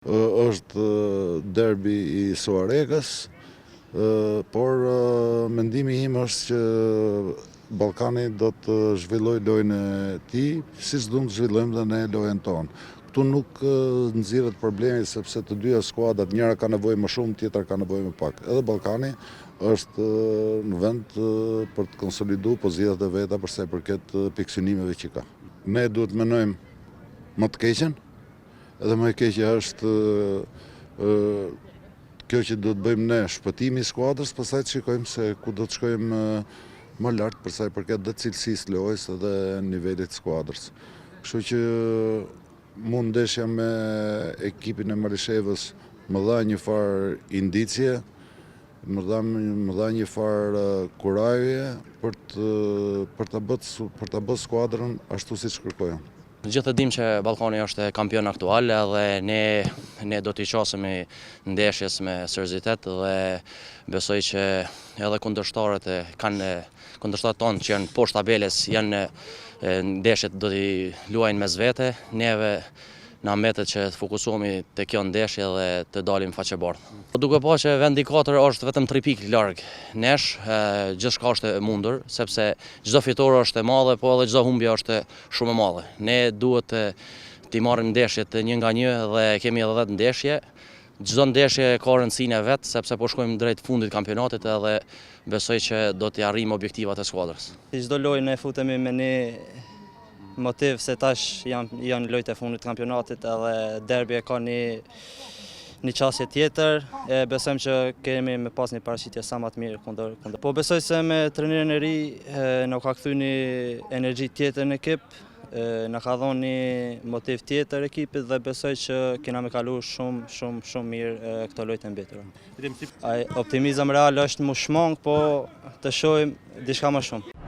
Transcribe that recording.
Është derbi i Suarekës, por mendimi im është që Ballkani do të zhvillojë lojën e tij, siç duam të zhvillojmë dhe ne lojën tonë. Këtu nuk nxirret problemi sepse të dyja skuadrat, njëra ka nevojë më shumë, tjetra ka nevojë më pak. Edhe Ballkani është në vend për të konsoliduar pozitët e veta për sa i përket pikësynimeve që ka. Ne duhet mendojmë më të keqen. Edhe më e keqja është kjo që do të bëjmë ne, shpëtimi i skuadrës, pastaj të shikojmë se ku do të shkojmë më lart për sa i përket dhe cilësisë lojës edhe nivelit të skuadrës. Kështu që mund ndeshja me ekipin e Malishevës më dha një farë indicie, më dha një farë kuraje për ta bërë skuadrën ashtu siç kërkojmë. Gjithë dim që Ballkani është kampion aktual dhe ne do t'i qasemi ndeshjes me seriozitet dhe besoj që edhe kundërshtarët tonë që janë poshtë tabeles janë ndeshjet do t'i luajnë mes vete, neve na mbetet që të fokusohemi te kjo ndeshje dhe të dalim faqebardhë. Duke pa që vendi 4 është vetëm 3 pikë larg nesh, gjithçka është e mundur, sepse çdo fitore është e madhe, po edhe çdo humbje është shumë e madhe. Ne duhet t'i marrim ndeshjet një nga një dhe kemi edhe 10 ndeshje. Çdo ndeshje ka rëndësinë e vet, sepse po shkojmë drejt fundit të kampionatit edhe besoj që do t'i arrijmë objektivat e skuadrës. Çdo lojë ne futemi me një motiv se tash janë lojët e fundit të kampionatit edhe derbi e ka një qasje tjetër. Besojmë që kemi me pas një paraqitje sa më të mirë kundër. Po besoj se me trajnerin e ri na ka kthy një energji tjetër në ekip, na ka dhënë një motiv tjetër ekipit dhe besoj që kena me kalu shumë mirë këto lojë të mbetura. Optimizëm real është më shmang, po të shohim diçka më shumë.